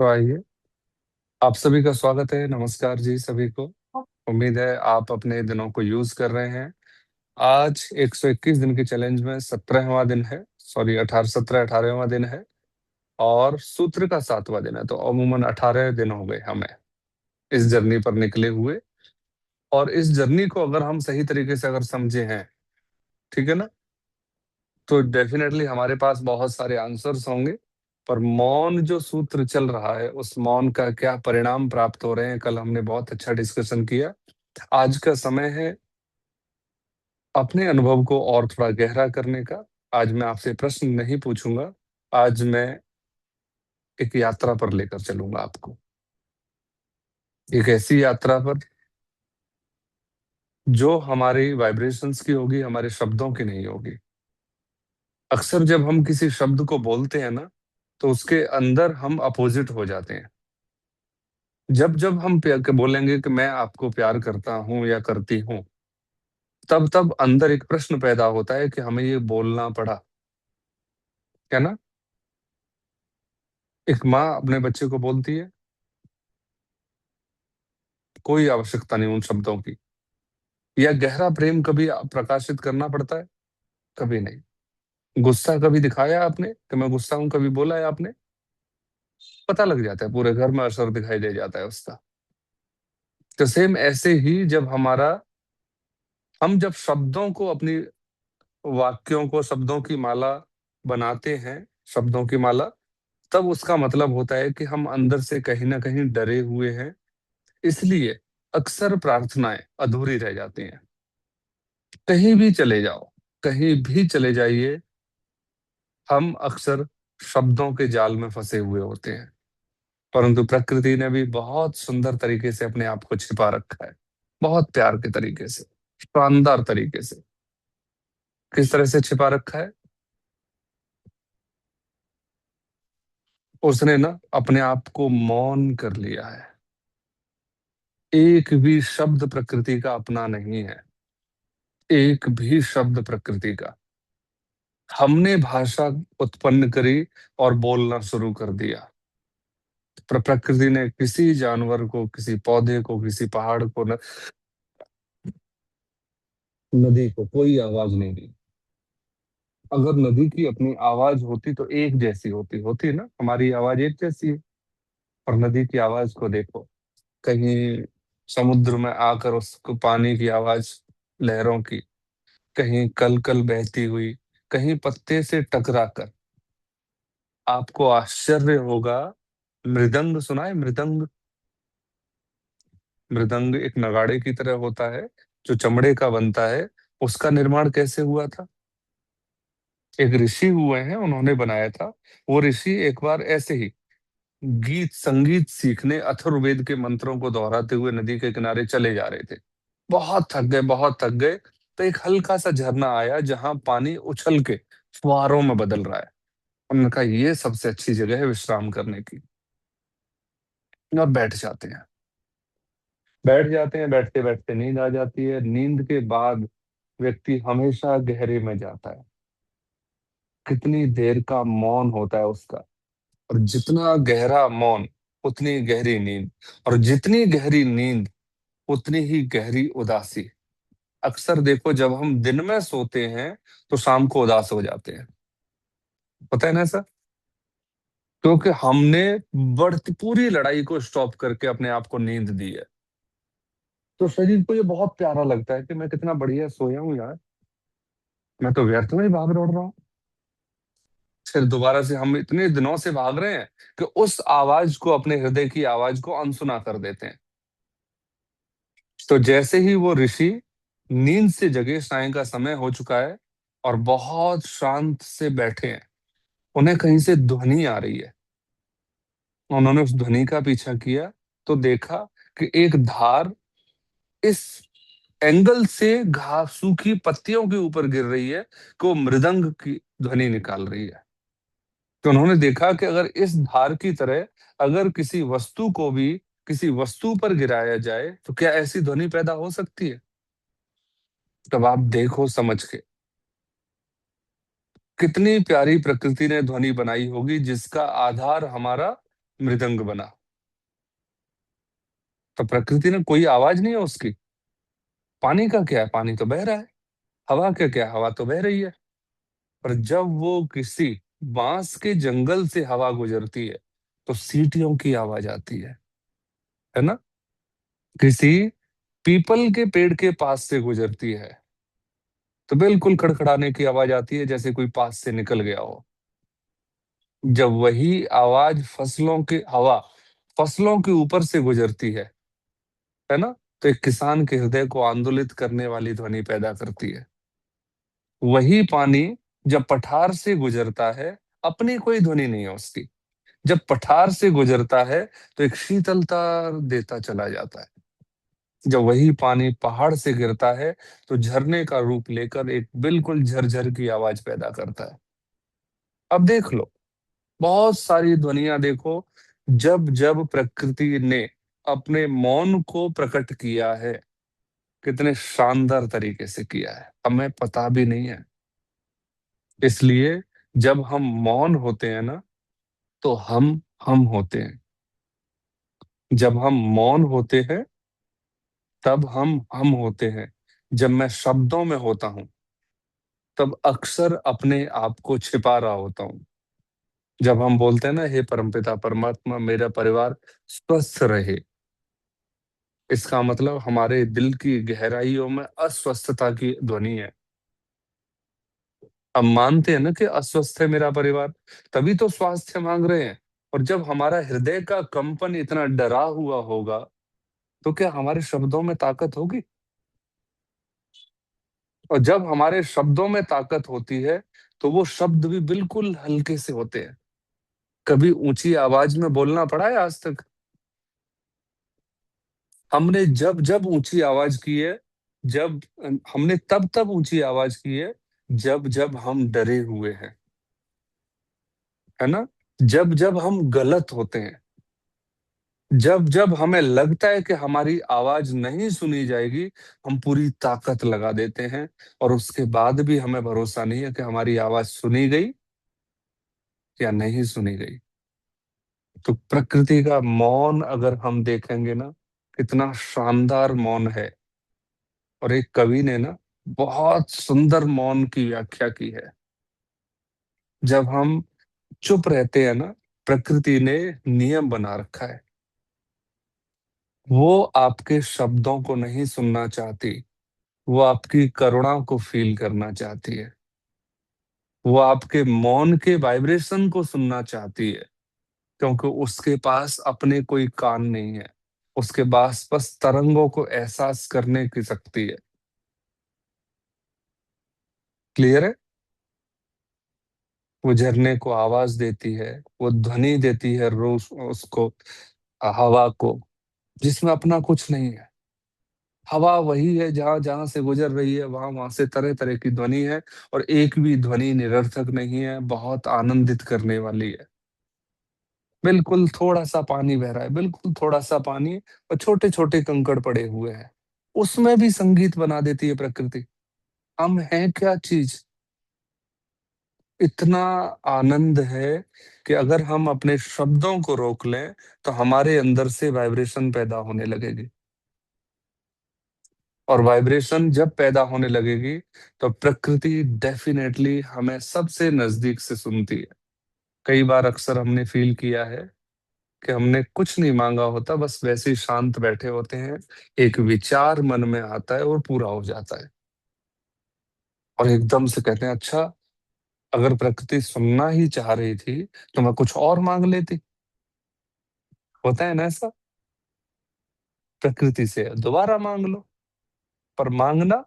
तो आइए, आप सभी का स्वागत है। नमस्कार जी सभी को। उम्मीद है आप अपने दिनों को यूज कर रहे हैं। आज 121 दिन के चैलेंज में 17वां दिन है, सॉरी 18वां दिन है और सूत्र का 7वां दिन है। तो अमूमन 18 दिन हो गए हमें इस जर्नी पर निकले हुए। और इस जर्नी को अगर हम सही तरीके से अगर समझे हैं, ठीक है ना, तो डेफिनेटली हमारे पास बहुत सारे आंसर्स होंगे। पर मौन जो सूत्र चल रहा है, उस मौन का क्या परिणाम प्राप्त हो रहे हैं, कल हमने बहुत अच्छा डिस्कशन किया। आज का समय है अपने अनुभव को और थोड़ा गहरा करने का। आज मैं आपसे प्रश्न नहीं पूछूंगा, आज मैं एक यात्रा पर लेकर चलूंगा आपको। एक ऐसी यात्रा पर जो हमारी वाइब्रेशंस की होगी, हमारे शब्दों की नहीं होगी। अक्सर जब हम किसी शब्द को बोलते हैं ना, तो उसके अंदर हम अपोजिट हो जाते हैं। जब जब हम प्यार के बोलेंगे कि मैं आपको प्यार करता हूं या करती हूं, तब तब अंदर एक प्रश्न पैदा होता है कि हमें ये बोलना पड़ा, क्या ना। एक माँ अपने बच्चे को बोलती है, कोई आवश्यकता नहीं उन शब्दों की। या गहरा प्रेम कभी प्रकाशित करना पड़ता है? कभी नहीं। गुस्सा कभी दिखाया आपने कि मैं गुस्सा हूं? कभी बोला है आपने? पता लग जाता है, पूरे घर में असर दिखाई दे जाता है उसका। तो सेम ऐसे ही जब हम जब शब्दों को, अपनी वाक्यों को शब्दों की माला बनाते हैं, शब्दों की माला, तब उसका मतलब होता है कि हम अंदर से कहीं ना कहीं डरे हुए हैं। इसलिए अक्सर प्रार्थनाएं अधूरी रह जाती हैं। कहीं भी चले जाओ, कहीं भी चले जाइए, हम अक्सर शब्दों के जाल में फंसे हुए होते हैं। परंतु प्रकृति ने भी बहुत सुंदर तरीके से अपने आप को छिपा रखा है, बहुत प्यार के तरीके से, शानदार तरीके से। किस तरह से छिपा रखा है? उसने ना अपने आप को मौन कर लिया है। एक भी शब्द प्रकृति का अपना नहीं है, एक भी शब्द प्रकृति का। हमने भाषा उत्पन्न करी और बोलना शुरू कर दिया। पर प्रकृति ने किसी जानवर को, किसी पौधे को, किसी पहाड़ को, नदी को कोई आवाज नहीं दी। अगर नदी की अपनी आवाज होती तो एक जैसी होती होती है ना, हमारी आवाज एक जैसी है। और नदी की आवाज को देखो, कहीं समुद्र में आकर उसको पानी की आवाज, लहरों की, कहीं कल कल बहती हुई, कहीं पत्ते से टकरा कर। आपको आश्चर्य होगा, मृदंग सुना है? मृदंग, मृदंग एक नगाड़े की तरह होता है, जो चमड़े का बनता है। उसका निर्माण कैसे हुआ था? एक ऋषि हुए हैं, उन्होंने बनाया था। वो ऋषि एक बार ऐसे ही गीत संगीत सीखने अथर्ववेद के मंत्रों को दोहराते हुए नदी के किनारे चले जा रहे थे। बहुत थक गए, बहुत थक गए। तो एक हल्का सा झरना आया जहां पानी उछल के फुहारों में बदल रहा है। उन्होंने कहा ये सबसे अच्छी जगह है विश्राम करने की। और बैठ जाते हैं, बैठ जाते हैं। बैठते बैठते नींद आ जाती है। नींद के बाद व्यक्ति हमेशा गहरे में जाता है। कितनी देर का मौन होता है उसका। और जितना गहरा मौन, उतनी गहरी नींद। और जितनी गहरी नींद, उतनी ही गहरी उदासी। अक्सर देखो, जब हम दिन में सोते हैं तो शाम को उदास हो जाते हैं। पता है ना सर? क्योंकि हमने बढ़ती पूरी लड़ाई को स्टॉप करके अपने आप को नींद दी है। तो शरीर को ये बहुत प्यारा लगता है कि मैं कितना बढ़िया सोया हूँ यार, मैं तो व्यर्थ में ही भाग दौड़ रहा हूँ। फिर दोबारा से हम इतने दिनों से भाग रहे हैं कि उस आवाज को, अपने हृदय की आवाज को अनसुना कर देते हैं। तो जैसे ही वो ऋषि नींद से जगे, साय का समय हो चुका है और बहुत शांत से बैठे हैं, उन्हें कहीं से ध्वनि आ रही है। उन्होंने उस ध्वनि का पीछा किया तो देखा कि एक धार इस एंगल से घास, सूखी पत्तियों के ऊपर गिर रही है कि वो मृदंग की ध्वनि निकाल रही है। तो उन्होंने देखा कि अगर इस धार की तरह अगर किसी वस्तु को भी किसी वस्तु पर गिराया जाए तो क्या ऐसी ध्वनि पैदा हो सकती है? तब आप देखो समझ के, कितनी प्यारी प्रकृति ने ध्वनि बनाई होगी जिसका आधार हमारा मृदंग बना। तो प्रकृति ने कोई आवाज नहीं है उसकी। पानी का क्या है, पानी तो बह रहा है। हवा का क्या है, हवा तो बह रही है। पर जब वो किसी बांस के जंगल से हवा गुजरती है तो सीटियों की आवाज आती है ना। किसी पीपल के पेड़ के पास से गुजरती है तो बिल्कुल खड़खड़ाने की आवाज आती है, जैसे कोई पास से निकल गया हो। जब वही आवाज फसलों के ऊपर से गुजरती है ना, तो एक किसान के हृदय को आंदोलित करने वाली ध्वनि पैदा करती है। वही पानी जब पठार से गुजरता है, अपनी कोई ध्वनि नहीं है उसकी। जब पठार से गुजरता है तो एक शीतलता देता चला जाता है। जब वही पानी पहाड़ से गिरता है तो झरने का रूप लेकर एक बिल्कुल झरझर की आवाज पैदा करता है। अब देख लो, बहुत सारी ध्वनियां देखो। जब जब प्रकृति ने अपने मौन को प्रकट किया है, कितने शानदार तरीके से किया है, हमें पता भी नहीं है। इसलिए जब हम मौन होते हैं ना, तो हम होते हैं। जब हम मौन होते हैं तब हम होते हैं। जब मैं शब्दों में होता हूं तब अक्सर अपने आप को छिपा रहा होता हूं। जब हम बोलते हैं ना, हे परमपिता परमात्मा, मेरा परिवार स्वस्थ रहे, इसका मतलब हमारे दिल की गहराइयों में अस्वस्थता की ध्वनि है। हम मानते हैं ना कि अस्वस्थ है मेरा परिवार, तभी तो स्वास्थ्य मांग रहे हैं। और जब हमारा हृदय का कंपन इतना डरा हुआ होगा, तो क्या हमारे शब्दों में ताकत होगी? और जब हमारे शब्दों में ताकत होती है तो वो शब्द भी बिल्कुल हल्के से होते हैं। कभी ऊंची आवाज में बोलना पड़ा है आज तक? हमने जब जब ऊंची आवाज की है, जब हमने तब तब ऊंची आवाज की है जब जब हम डरे हुए हैं, है ना। जब जब हम गलत होते हैं, जब जब हमें लगता है कि हमारी आवाज नहीं सुनी जाएगी, हम पूरी ताकत लगा देते हैं। और उसके बाद भी हमें भरोसा नहीं है कि हमारी आवाज सुनी गई या नहीं सुनी गई। तो प्रकृति का मौन अगर हम देखेंगे ना, कितना शानदार मौन है। और एक कवि ने ना बहुत सुंदर मौन की व्याख्या की है। जब हम चुप रहते हैं ना, प्रकृति ने नियम बना रखा है। वो आपके शब्दों को नहीं सुनना चाहती, वो आपकी करुणा को फील करना चाहती है। वो आपके मौन के वाइब्रेशन को सुनना चाहती है, क्योंकि उसके पास अपने कोई कान नहीं है। उसके पास बस तरंगों को एहसास करने की शक्ति है। क्लियर है? वो झरने को आवाज देती है, वो ध्वनि देती है रोज उसको, हवा को, जिसमें अपना कुछ नहीं है। हवा वही है, जहां जहां से गुजर रही है वहां वहां से तरह तरह की ध्वनि है। और एक भी ध्वनि निरर्थक नहीं है, बहुत आनंदित करने वाली है। बिल्कुल थोड़ा सा पानी बह रहा है, बिल्कुल थोड़ा सा पानी, और छोटे छोटे कंकड़ पड़े हुए हैं, उसमें भी संगीत बना देती है प्रकृति। हम हैं क्या चीज? इतना आनंद है कि अगर हम अपने शब्दों को रोक लें तो हमारे अंदर से वाइब्रेशन पैदा होने लगेगी। और वाइब्रेशन जब पैदा होने लगेगी तो प्रकृति डेफिनेटली हमें सबसे नजदीक से सुनती है। कई बार अक्सर हमने फील किया है कि हमने कुछ नहीं मांगा होता, बस वैसे ही शांत बैठे होते हैं, एक विचार मन में आता है और पूरा हो जाता है। और एकदम से कहते हैं, अच्छा, अगर प्रकृति सुनना ही चाह रही थी तो मैं कुछ और मांग लेती। होता है ना ऐसा? प्रकृति से दोबारा मांग लो, पर मांगना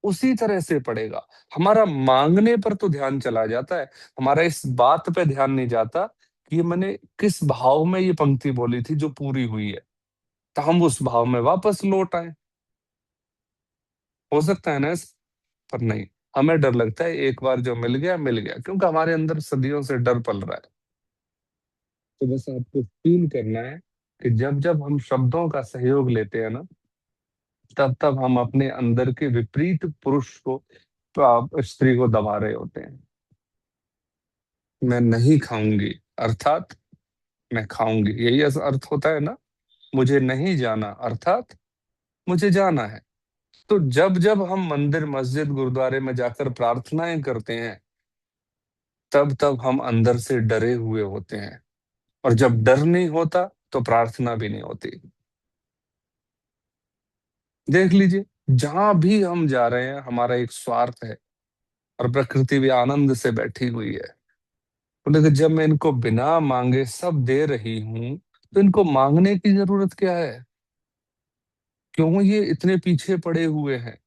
उसी तरह से पड़ेगा। हमारा मांगने पर तो ध्यान चला जाता है, हमारा इस बात पे ध्यान नहीं जाता कि ये मैंने किस भाव में ये पंक्ति बोली थी जो पूरी हुई है, तो हम उस भाव में वापस लौट आए। हो सकता है ना पर नहीं, हमें डर लगता है एक बार जो मिल गया, क्योंकि हमारे अंदर सदियों से डर पल रहा है। तो बस आपको फील करना है कि जब जब हम शब्दों का सहयोग लेते हैं ना, तब तब हम अपने अंदर के विपरीत पुरुष को, तो आप स्त्री को दबा रहे होते हैं। मैं नहीं खाऊंगी, अर्थात मैं खाऊंगी, यही अर्थ होता है ना। मुझे नहीं जाना अर्थात मुझे जाना है। तो जब जब हम मंदिर मस्जिद गुरुद्वारे में जाकर प्रार्थनाएं करते हैं, तब तब हम अंदर से डरे हुए होते हैं। और जब डर नहीं होता तो प्रार्थना भी नहीं होती। देख लीजिए, जहां भी हम जा रहे हैं हमारा एक स्वार्थ है, और प्रकृति भी आनंद से बैठी हुई है। बोले कि जब मैं इनको बिना मांगे सब दे रही हूं, तो इनको मांगने की जरूरत क्या है? क्यों ये इतने पीछे पड़े हुए हैं?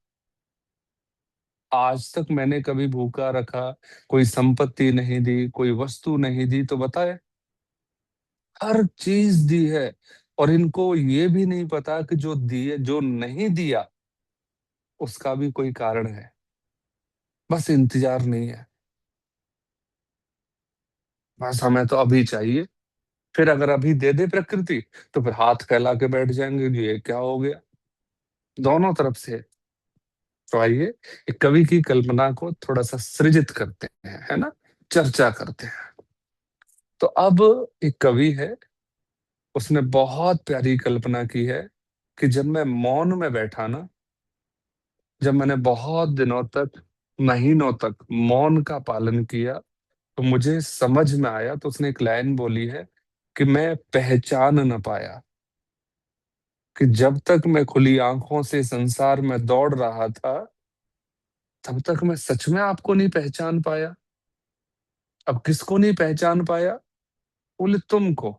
आज तक मैंने कभी भूखा रखा, कोई संपत्ति नहीं दी, कोई वस्तु नहीं दी, तो बताए हर चीज दी है। और इनको ये भी नहीं पता कि जो दिए जो नहीं दिया उसका भी कोई कारण है, बस इंतजार नहीं है। बस हमें तो अभी चाहिए। फिर अगर अभी दे दे प्रकृति, तो फिर हाथ फैला के बैठ जाएंगे कि ये क्या हो गया। दोनों तरफ से। तो आइए एक कवि की कल्पना को थोड़ा सा सृजित करते हैं, है ना, चर्चा करते हैं। तो अब एक कवि है, उसने बहुत प्यारी कल्पना की है कि जब मैं मौन में बैठा ना, जब मैंने बहुत दिनों तक, महीनों तक मौन का पालन किया, तो मुझे समझ में आया। तो उसने एक लाइन बोली है कि मैं पहचान न पाया, कि जब तक मैं खुली आंखों से संसार में दौड़ रहा था, तब तक मैं सच में आपको नहीं पहचान पाया। अब किसको नहीं पहचान पाया? बोले तुमको।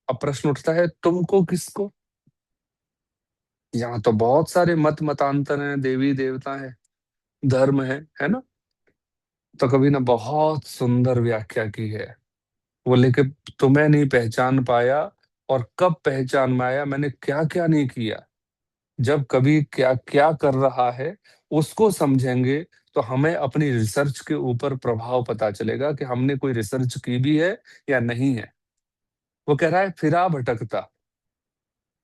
अब प्रश्न उठता है, तुमको किसको? यहाँ तो बहुत सारे मत मतांतर हैं, देवी देवता है, धर्म है ना। तो कवि ने बहुत सुंदर व्याख्या की है। बोले कि तुम्हें नहीं पहचान पाया, और कब पहचान में आया, मैंने क्या क्या नहीं किया। जब कभी क्या क्या कर रहा है उसको समझेंगे, तो हमें अपनी रिसर्च के ऊपर प्रभाव पता चलेगा कि हमने कोई रिसर्च की भी है या नहीं है। वो कह रहा है, फिरा भटकता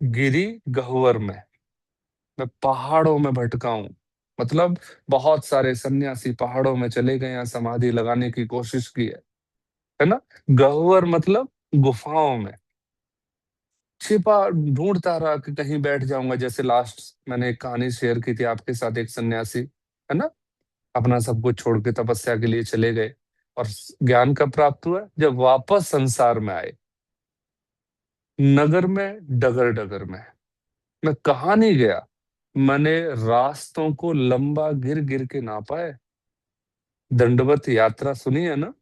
गिरी गह्वर में, मैं पहाड़ों में भटका हूं। मतलब बहुत सारे सन्यासी पहाड़ों में चले गए, यहाँ समाधि लगाने की कोशिश की है ना। गह्वर मतलब गुफाओं में छिपा, ढूंढता रहा कि कहीं बैठ जाऊंगा। जैसे लास्ट मैंने एक कहानी शेयर की थी आपके साथ, एक सन्यासी है ना, अपना सब कुछ छोड़ के तपस्या के लिए चले गए, और ज्ञान कब प्राप्त हुआ? जब वापस संसार में आए। नगर में डगर डगर में, मैं कहा नहीं गया, मैंने रास्तों को लंबा गिर गिर के नापा है। दंडवत यात्रा सुनी है ना,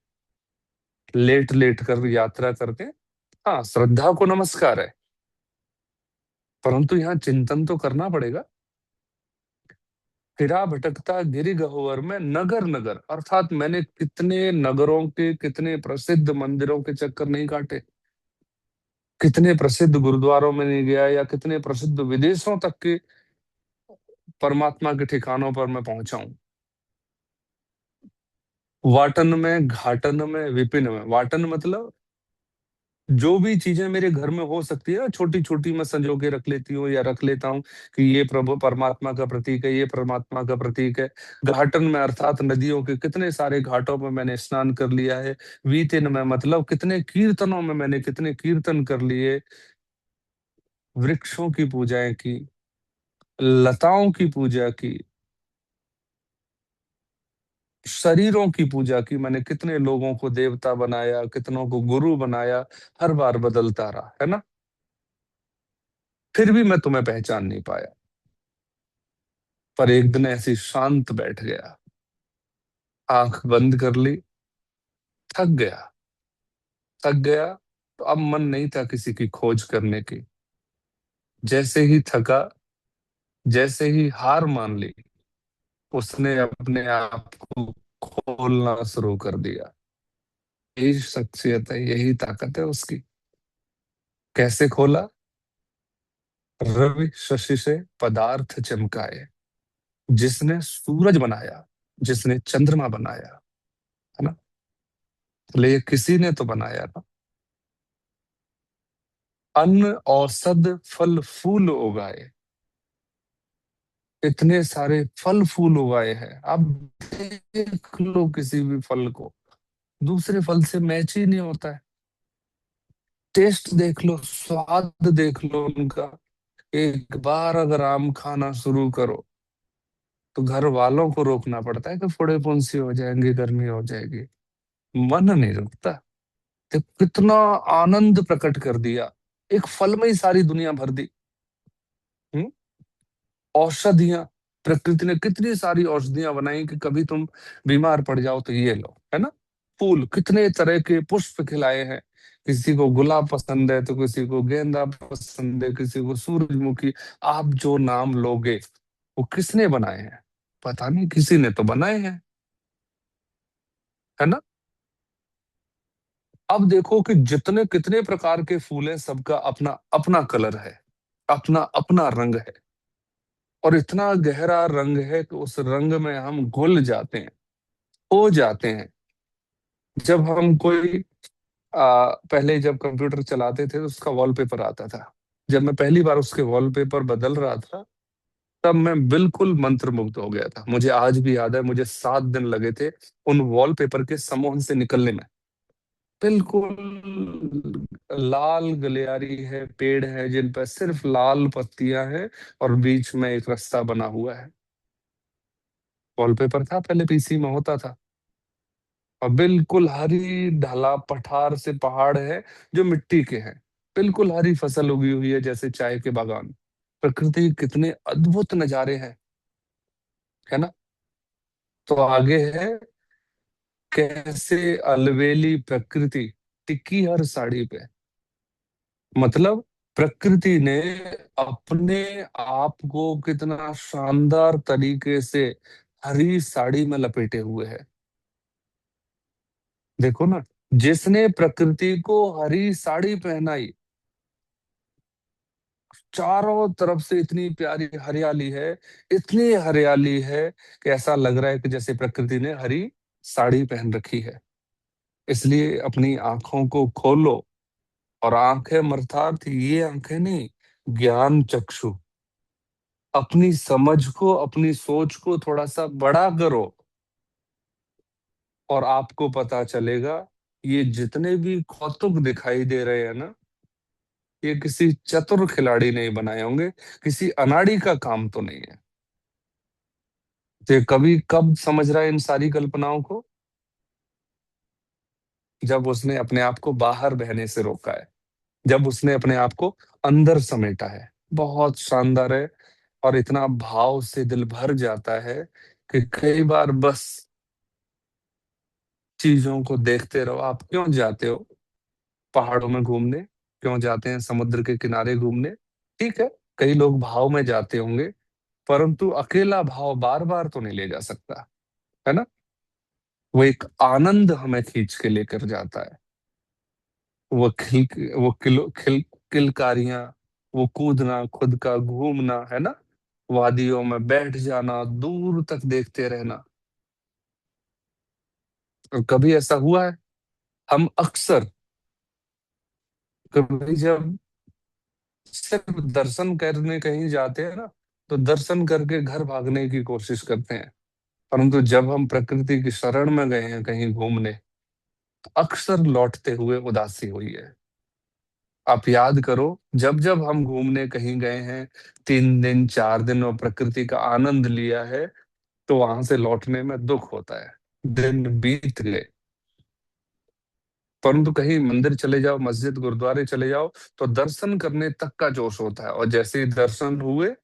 लेट लेट कर यात्रा करते हैं। हाँ, श्रद्धा को नमस्कार है, परंतु यहाँ चिंतन तो करना पड़ेगा। फिरा भटकता गिरि गह्वर में, नगर नगर अर्थात मैंने कितने नगरों के, कितने प्रसिद्ध मंदिरों के चक्कर नहीं काटे, कितने प्रसिद्ध गुरुद्वारों में नहीं गया, या कितने प्रसिद्ध विदेशों तक के परमात्मा के ठिकानों पर मैं पहुंचा हूं। वाटन में घाटन में विपिन में, वाटन मतलब जो भी चीजें मेरे घर में हो सकती है ना, छोटी छोटी मैं संजो के रख लेती हूँ या रख लेता हूँ कि ये प्रभु परमात्मा का प्रतीक है, ये परमात्मा का प्रतीक है। घाटन में अर्थात नदियों के कितने सारे घाटों में मैंने स्नान कर लिया है। वीतिन में मतलब कितने कीर्तनों में मैंने कितने कीर्तन कर लिए। वृक्षों की पूजाएं की, लताओं की पूजा की, शरीरों की पूजा की, मैंने कितने लोगों को देवता बनाया, कितनों को गुरु बनाया, हर बार बदलता रहा है ना। फिर भी मैं तुम्हें पहचान नहीं पाया। पर एक दिन ऐसी शांत बैठ गया, आंख बंद कर ली, थक गया, थक गया। तो अब मन नहीं था किसी की खोज करने की। जैसे ही थका, जैसे ही हार मान ली, उसने अपने आप को खोलना शुरू कर दिया। यही शख्सियत है, यही ताकत है उसकी। कैसे खोला? रवि शशि से पदार्थ चमकाए, जिसने सूरज बनाया, जिसने चंद्रमा बनाया, है ना। तो ये किसी ने तो बनाया ना। अन्न औषध फल फूल उगाए, इतने सारे फल फूल उगाए हैं। अब देख लो किसी भी फल को, दूसरे फल से मैच ही नहीं होता है। टेस्ट देख लो, स्वाद देख लो उनका। एक बार अगर आम खाना शुरू करो तो घर वालों को रोकना पड़ता है कि फोड़े फुंसी हो जाएंगे, गर्मी हो जाएगी। मन नहीं रुकता। तो कितना आनंद प्रकट कर दिया, एक फल में ही सारी दुनिया भर दी। हम्म? औषधियां, प्रकृति ने कितनी सारी औषधियां बनाई कि कभी तुम बीमार पड़ जाओ तो ये लो, है ना। फूल, कितने तरह के पुष्प खिलाए हैं। किसी को गुलाब पसंद है तो किसी को गेंदा पसंद है, किसी को सूरजमुखी। आप जो नाम लोगे वो किसने बनाए हैं? पता नहीं, किसी ने तो बनाए हैं, है ना। अब देखो कि जितने कितने प्रकार के फूल हैं, सबका अपना अपना कलर है, अपना अपना रंग है। और इतना गहरा रंग है कि उस रंग में हम घुल जाते हैं, हो जाते हैं। जब हम कोई पहले जब कंप्यूटर चलाते थे तो उसका वॉलपेपर आता था। जब मैं पहली बार उसके वॉलपेपर बदल रहा था, तब मैं बिल्कुल मंत्रमुग्ध हो गया था। मुझे आज भी याद है, मुझे 7 दिन लगे थे उन वॉलपेपर के समूह से निकलने में। बिल्कुल लाल गलियारी है, पेड़ है जिन पर सिर्फ लाल पत्तियां हैं, और बीच में एक रास्ता बना हुआ है। वॉलपेपर था पहले, पीसी में होता था। और बिल्कुल हरी ढला पठार से पहाड़ है जो मिट्टी के हैं। बिल्कुल हरी फसल उगी हुई है जैसे चाय के बागान। प्रकृति के कितने अद्भुत नजारे हैं, है ना। तो आगे है, कैसे अलवेली प्रकृति टिकी हर साड़ी पे। मतलब प्रकृति ने अपने आप को कितना शानदार तरीके से हरी साड़ी में लपेटे हुए है। देखो ना, जिसने प्रकृति को हरी साड़ी पहनाई, चारों तरफ से इतनी प्यारी हरियाली है, इतनी हरियाली है कि ऐसा लग रहा है कि जैसे प्रकृति ने हरी साड़ी पहन रखी है। इसलिए अपनी आंखों को खोलो। और आंखें अर्थात ये आंखें नहीं, ज्ञान चक्षु। अपनी समझ को, अपनी सोच को थोड़ा सा बड़ा करो, और आपको पता चलेगा ये जितने भी कौतुक दिखाई दे रहे हैं ना, ये किसी चतुर खिलाड़ी नहीं बनाए होंगे, किसी अनाड़ी का काम तो नहीं है। तो ये कभी कब समझ रहा है इन सारी कल्पनाओं को? जब उसने अपने आप को बाहर बहने से रोका है, जब उसने अपने आप को अंदर समेटा है। बहुत शानदार है। और इतना भाव से दिल भर जाता है कि कई बार बस चीजों को देखते रहो। आप क्यों जाते हो पहाड़ों में घूमने, क्यों जाते हैं समुद्र के किनारे घूमने? ठीक है, कई लोग भाव में जाते होंगे, परंतु अकेला भाव बार बार तो नहीं ले जा सकता, है ना। वो एक आनंद हमें खींच के लेकर जाता है। वो खिल वो किलो खिल किलकारियां, वो कूदना, खुद का घूमना, है ना। वादियों में बैठ जाना, दूर तक देखते रहना। और कभी ऐसा हुआ है, हम अक्सर, कभी जब सिर्फ दर्शन करने कहीं जाते हैं ना, तो दर्शन करके घर भागने की कोशिश करते हैं। परंतु जब हम प्रकृति की शरण में गए हैं कहीं घूमने, तो अक्सर लौटते हुए उदासी हुई है। आप याद करो, जब जब हम घूमने कहीं गए हैं, 3 दिन 4 दिन और प्रकृति का आनंद लिया है, तो वहां से लौटने में दुख होता है। दिन बीत गए। परंतु कहीं मंदिर चले जाओ, मस्जिद गुरुद्वारे चले जाओ, तो दर्शन करने तक का जोश होता है। और जैसे ही दर्शन हुए,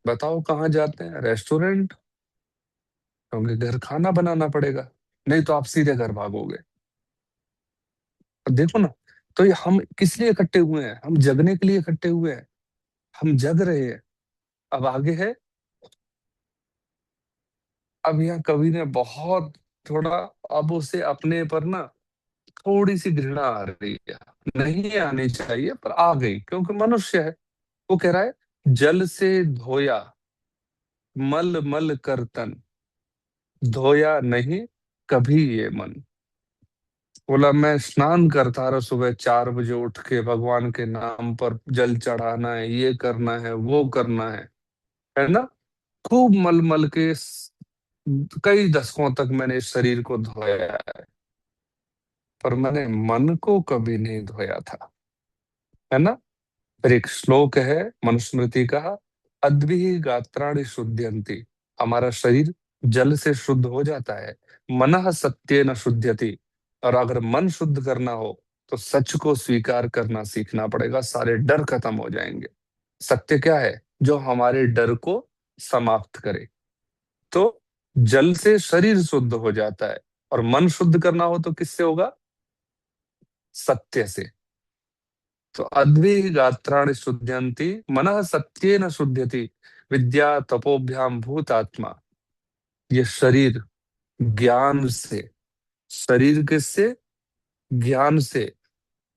बताओ कहाँ जाते हैं? रेस्टोरेंट। क्योंकि घर खाना बनाना पड़ेगा, नहीं तो आप सीधे घर भागोगे। अब देखो ना, तो ये हम किस लिए इकट्ठे हुए हैं? हम जगने के लिए इकट्ठे हुए हैं। हम जग रहे हैं। अब आगे है, अब यहाँ कवि ने बहुत थोड़ा, अब उसे अपने पर ना थोड़ी सी घृणा आ रही है। नहीं आनी चाहिए पर आ गई, क्योंकि मनुष्य है। वो कह रहा है, जल से धोया मल मल कर तन, धोया नहीं कभी ये मन। बोला, मैं स्नान करता रहा सुबह 4 बजे उठ के, भगवान के नाम पर जल चढ़ाना है, ये करना है, वो करना है ना। खूब मल मल के कई दशकों तक मैंने इस शरीर को धोया है। पर मैंने मन को कभी नहीं धोया था। है ना। फिर एक श्लोक है मनुस्मृति का, अद्भिः गात्राणि शुद्ध्यन्ति। हमारा शरीर जल से शुद्ध हो जाता है। मनः सत्येन शुद्ध्यति। और अगर मन शुद्ध करना हो तो सच को स्वीकार करना सीखना पड़ेगा, सारे डर खत्म हो जाएंगे। सत्य क्या है? जो हमारे डर को समाप्त करे। तो जल से शरीर शुद्ध हो जाता है, और मन शुद्ध करना हो तो किससे होगा? सत्य से। तो अद्भिः गात्राणि शुद्ध्यन्ति, मनः सत्येन शुद्ध्यति, विद्या तपोभ्याम भूतात्मा। ये शरीर ज्ञान से, शरीर किससे? ज्ञान से,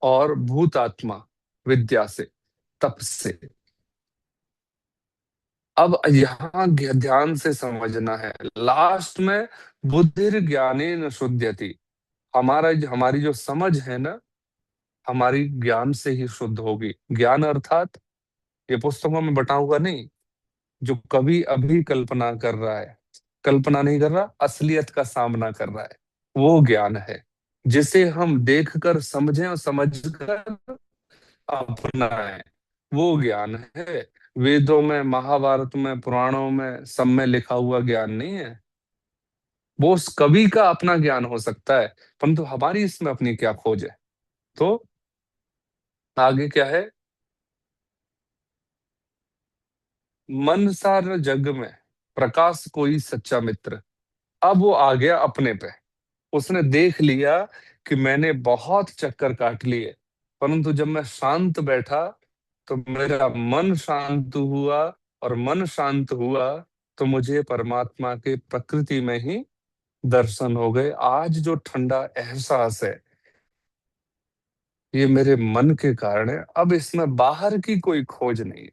और भूतात्मा विद्या से, तप से। अब यहाँ ध्यान से समझना है, लास्ट में बुद्धिर ज्ञानेन शुद्ध्यति। हमारी जो समझ है ना, हमारी ज्ञान से ही शुद्ध होगी। ज्ञान अर्थात ये पुस्तकों में बटा नहीं, जो कभी अभी कल्पना कर रहा है, कल्पना नहीं कर रहा, असलियत का सामना कर रहा है, वो ज्ञान है। जिसे हम देखकर समझें और समझकर अपनाएं, वो ज्ञान है। वेदों में, महाभारत में, पुराणों में, सब में लिखा हुआ ज्ञान नहीं है। वो उस कवि का अपना ज्ञान हो सकता है, परंतु हमारी इसमें अपनी क्या खोज है। तो आगे क्या है? मन सार जग में प्रकाश कोई सच्चा मित्र। अब वो आ गया अपने पे। उसने देख लिया कि मैंने बहुत चक्कर काट लिए, परंतु जब मैं शांत बैठा तो मेरा मन शांत हुआ, और मन शांत हुआ तो मुझे परमात्मा के प्रकृति में ही दर्शन हो गए। आज जो ठंडा एहसास है, ये मेरे मन के कारण है। अब इसमें बाहर की कोई खोज नहीं है।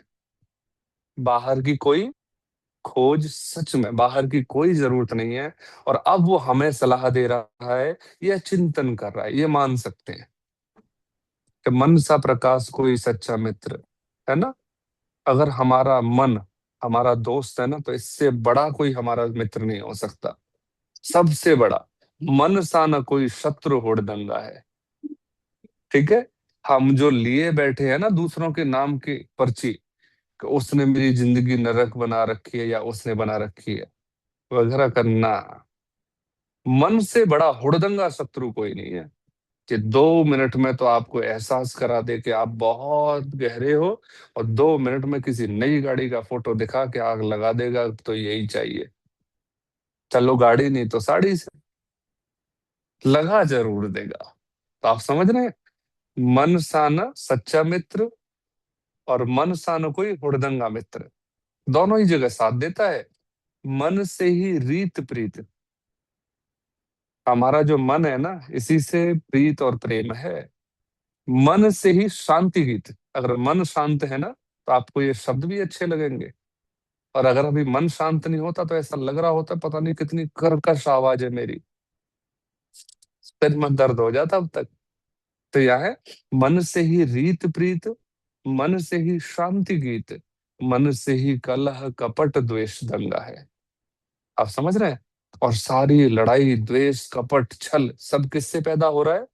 बाहर की कोई खोज, सच में बाहर की कोई जरूरत नहीं है। और अब वो हमें सलाह दे रहा है, या चिंतन कर रहा है, ये मान सकते हैं कि मन सा प्रकाश कोई सच्चा मित्र। है ना। अगर हमारा मन हमारा दोस्त है ना, तो इससे बड़ा कोई हमारा मित्र नहीं हो सकता। सबसे बड़ा। मन सा न कोई शत्रु होड़दंगा है। ठीक है। हम जो लिए बैठे हैं ना दूसरों के नाम की पर्ची, कि उसने मेरी जिंदगी नरक बना रखी है या उसने बना रखी है, वगैरह करना। मन से बड़ा हुड़दंगा शत्रु कोई नहीं है, कि 2 मिनट में तो आपको एहसास करा दे कि आप बहुत गहरे हो, और 2 मिनट में किसी नई गाड़ी का फोटो दिखा के आग लगा देगा, तो यही चाहिए। चलो गाड़ी नहीं तो साड़ी से लगा जरूर देगा। तो आप समझ रहे हैं, मन सा न सच्चा मित्र, और मन सा न कोई हुड़दंगा मित्र। दोनों ही जगह साथ देता है। मन से ही रीत प्रीत। हमारा जो मन है ना, इसी से प्रीत और प्रेम है। मन से ही शांति गीत। अगर मन शांत है ना, तो आपको ये शब्द भी अच्छे लगेंगे। और अगर अभी मन शांत नहीं होता तो ऐसा लग रहा होता पता नहीं कितनी कर्कश आवाज है मेरी, सिर में दर्द हो जाता अब तक। तो यह है, मन से ही रीत प्रीत, मन से ही शांति गीत, मन से ही कलह कपट द्वेष दंगा है। आप समझ रहे हैं। और सारी लड़ाई, द्वेष, कपट, छल सब किससे पैदा हो रहा है?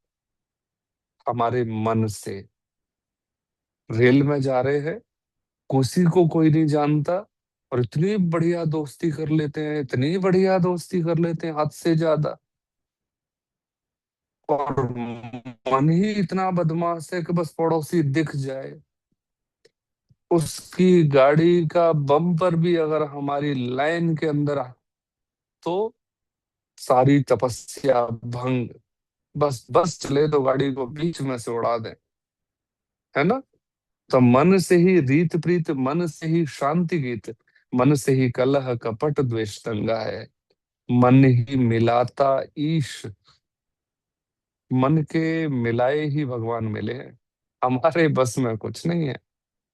हमारे मन से। रेल में जा रहे हैं, किसी को कोई नहीं जानता, और इतनी बढ़िया दोस्ती कर लेते हैं, इतनी बढ़िया दोस्ती कर लेते हैं, हद से ज्यादा। और मन ही इतना बदमाश है कि बस पड़ोसी दिख जाए, उसकी गाड़ी का बम्पर भी अगर हमारी लाइन के अंदर आ, तो सारी तपस्या भंग। बस बस चले तो गाड़ी को बीच में से उड़ा दे। है ना। तो मन से ही रीत प्रीत, मन से ही शांति गीत, मन से ही कलह कपट द्वेष दंगा है। मन ही मिलाता ईश। मन के मिलाए ही भगवान मिले हैं। हमारे बस में कुछ नहीं है।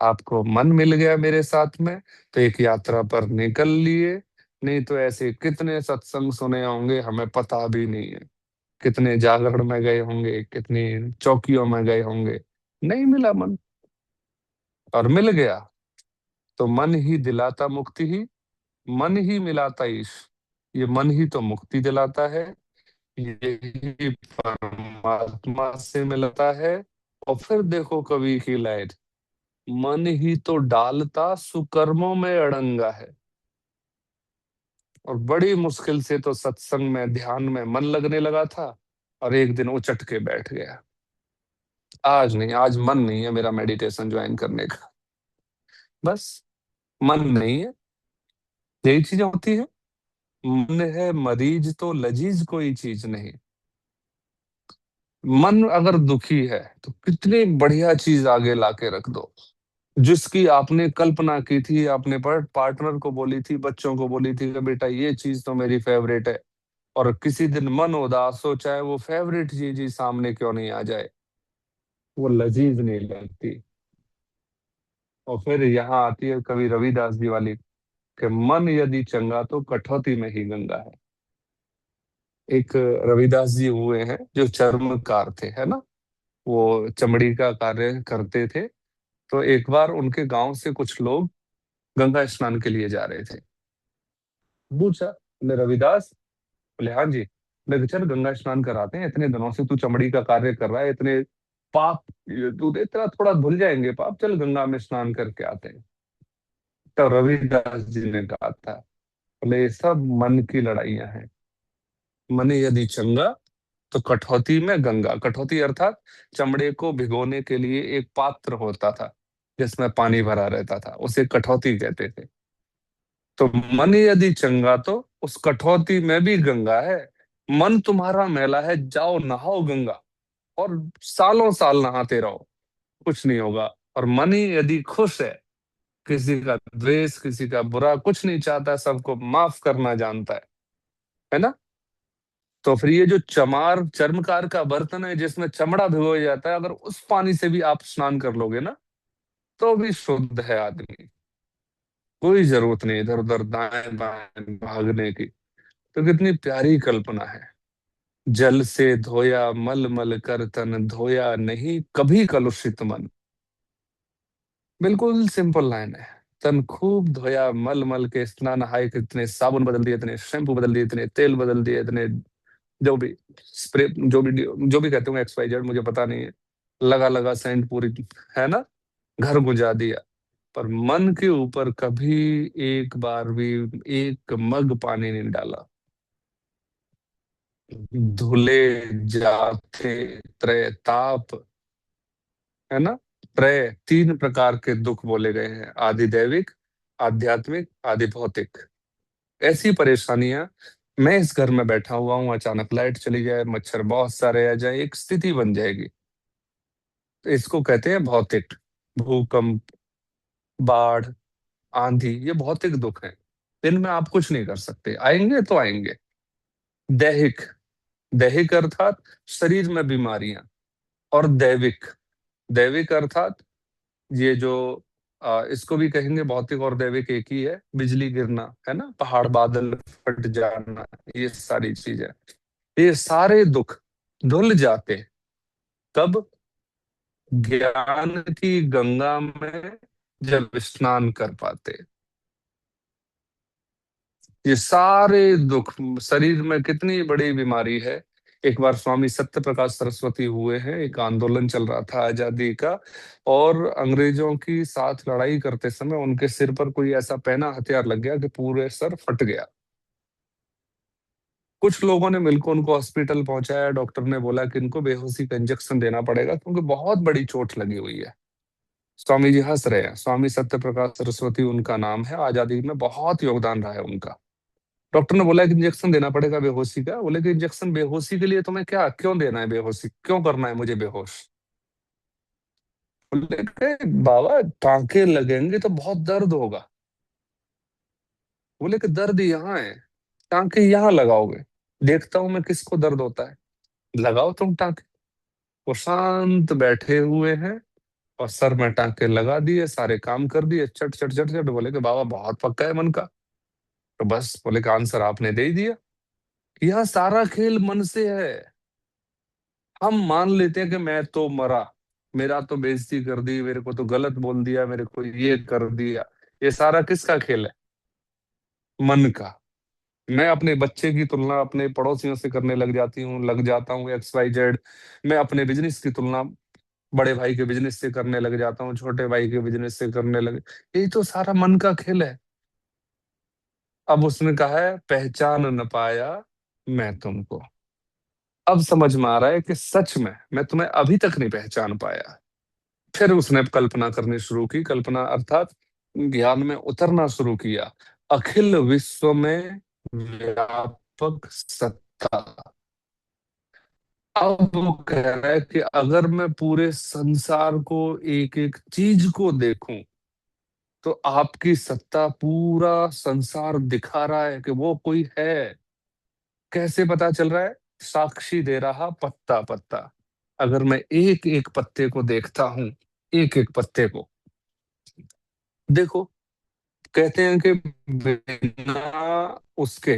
आपको मन मिल गया मेरे साथ में, तो एक यात्रा पर निकल लिए। नहीं तो ऐसे कितने सत्संग सुने होंगे, हमें पता भी नहीं है। कितने जागरण में गए होंगे, कितनी चौकियों में गए होंगे, नहीं मिला मन। और मिल गया तो मन ही दिलाता मुक्ति ही, मन ही मिलाता ईश। ये मन ही तो मुक्ति दिलाता है। यही परमात्मा से मिलता है। और फिर देखो कवि की लाइन, मन ही तो डालता सुकर्मों में अड़ंगा है। और बड़ी मुश्किल से तो सत्संग में ध्यान में मन लगने लगा था, और एक दिन उचट के बैठ गया। आज नहीं, आज मन नहीं है मेरा मेडिटेशन ज्वाइन करने का। बस मन नहीं है। यही चीजें होती है। मन है मरीज तो लजीज कोई चीज नहीं। मन अगर दुखी है तो कितनी बढ़िया चीज आगे लाके रख दो, जिसकी आपने कल्पना की थी, आपने पार्टनर को बोली थी, बच्चों को बोली थी कि बेटा ये चीज तो मेरी फेवरेट है, और किसी दिन मन उदास हो, चाहे वो फेवरेट चीज ही सामने क्यों नहीं आ जाए, वो लजीज नहीं लगती। और फिर यहाँ आती है कवि रविदास जी वाली, कि मन यदि चंगा तो कठौती में ही गंगा है। एक रविदास जी हुए हैं जो चर्मकार थे, है ना, वो चमड़ी का कार्य करते थे। तो एक बार उनके गांव से कुछ लोग गंगा स्नान के लिए जा रहे थे। पूछा, बोले रविदास, बोले हाँ जी। बोले चल गंगा स्नान कराते हैं, इतने दिनों से तू चमड़ी का कार्य कर रहा है, इतने पाप, तू तेरा थोड़ा धुल जाएंगे पाप, चल गंगा में स्नान करके आते हैं। तब रविदास जी ने कहा था, बोले ये सब मन की लड़ाइयां हैं। मन यदि चंगा तो कठौती में गंगा। कठौती अर्थात चमड़े को भिगोने के लिए एक पात्र होता था जिसमें पानी भरा रहता था, उसे कठौती कहते थे। तो मन यदि चंगा तो उस कठौती में भी गंगा है। मन तुम्हारा मैला है, जाओ नहाओ गंगा, और सालों साल नहाते रहो, कुछ नहीं होगा। और मन ही यदि खुश है, किसी का द्वेष, किसी का बुरा कुछ नहीं चाहता, सबको माफ करना जानता है ना। तो फिर ये जो चमार चर्मकार का बर्तन है जिसमें चमड़ा भिगोया जाता है, अगर उस पानी से भी आप स्नान कर लोगे ना, तो भी शुद्ध है आदमी। कोई जरूरत नहीं इधर उधर दाएं बाएं भागने की। तो कितनी प्यारी कल्पना है। जल से धोया मल मल कर तन, धोया नहीं कभी कलुषित मन। बिल्कुल सिंपल लाइन है। तन खूब धोया मल मल के, स्नान नहाए, कितने साबुन बदल दिए, इतने शैम्पू बदल दिए, इतने तेल बदल दिए, इतने जो भी स्प्रे, जो भी कहते हो XYZ, मुझे पता नहीं है। लगा लगा सेंट पूरी, है ना, घर गुंजा दिया। पर मन के ऊपर कभी एक बार भी एक मग पानी नहीं डाला। धुले जाते त्रैताप, है ना। त्रय, तीन प्रकार के दुख बोले गए हैं, आदि दैविक, आध्यात्मिक, आदि भौतिक। ऐसी परेशानियां, मैं इस घर में बैठा हुआ हूं, अचानक लाइट चली जाए, मच्छर बहुत सारे आ जाए, एक स्थिति बन जाएगी। तो इसको कहते हैं भौतिक। भूकंप, बाढ़, आंधी, ये भौतिक दुख हैं। इनमें आप कुछ नहीं कर सकते, आएंगे तो आएंगे। दैहिक, दैहिक अर्थात शरीर में बीमारियां। और दैविक, दैविक अर्थात ये जो इसको भी कहेंगे भौतिक और दैविक एक ही है, बिजली गिरना, है ना, पहाड़ बादल फट जाना, ये सारी चीजें, ये सारे दुख धुल जाते कब, ज्ञान की गंगा में जब स्नान कर पाते। ये सारे दुख, शरीर में कितनी बड़ी बीमारी है। एक बार स्वामी सत्य प्रकाश सरस्वती हुए हैं, एक आंदोलन चल रहा था आजादी का, और अंग्रेजों की साथ लड़ाई करते समय उनके सिर पर कोई ऐसा पहना हथियार लग गया कि पूरे सर फट गया। कुछ लोगों ने मिलकर उनको हॉस्पिटल पहुंचाया, डॉक्टर ने बोला कि इनको बेहोशी का इंजेक्शन देना पड़ेगा क्योंकि बहुत बड़ी चोट लगी हुई है। स्वामी जी हंस रहे हैं, स्वामी सत्य प्रकाश सरस्वती उनका नाम है, आजादी में बहुत योगदान रहा है उनका। डॉक्टर ने बोला कि इंजेक्शन देना पड़ेगा बेहोशी का। बोले कि इंजेक्शन बेहोशी के लिए तुम्हें क्या क्यों देना है, बेहोशी क्यों करना है मुझे बेहोश। बोले कि बाबा टांके लगेंगे तो बहुत दर्द होगा। बोले कि दर्द यहाँ है, टांके यहाँ लगाओगे, देखता हूं मैं किसको दर्द होता है, लगाओ तुम टांके। वो शांत बैठे हुए हैं, और सर में टांके लगा दिए, सारे काम कर दिए, चट चट चट चट। बोले कि बाबा बहुत पक्का है मन का। तो बस बोले कि आंसर आपने दे ही दिया। यह सारा खेल मन से है। हम मान लेते हैं कि मैं तो मरा, मेरा तो बेइज्जती कर दी, मेरे को तो गलत बोल दिया, मेरे को ये कर दिया। ये सारा किसका खेल है, मन का। मैं अपने बच्चे की तुलना अपने पड़ोसियों से करने लग जाता हूँ, XYZ। मैं अपने बिजनेस की तुलना बड़े भाई के बिजनेस से करने लग जाता हूँ, छोटे भाई के बिजनेस से करने लगे। यही तो सारा मन का खेल है। अब उसने कहा है, पहचान न पाया मैं तुमको। अब समझ में आ रहा है कि सच में मैं तुम्हें अभी तक नहीं पहचान पाया। फिर उसने कल्पना करनी शुरू की, कल्पना अर्थात ज्ञान में उतरना शुरू किया। अखिल विश्व में व्यापक सत्ता। अब वो कह रहा है कि अगर मैं पूरे संसार को, एक एक चीज को देखूं, तो आपकी सत्ता पूरा संसार दिखा रहा है कि वो कोई है। कैसे पता चल रहा है? साक्षी दे रहा पत्ता पत्ता। अगर मैं एक एक पत्ते को देखता हूं, एक एक पत्ते को देखो, कहते हैं कि बिना उसके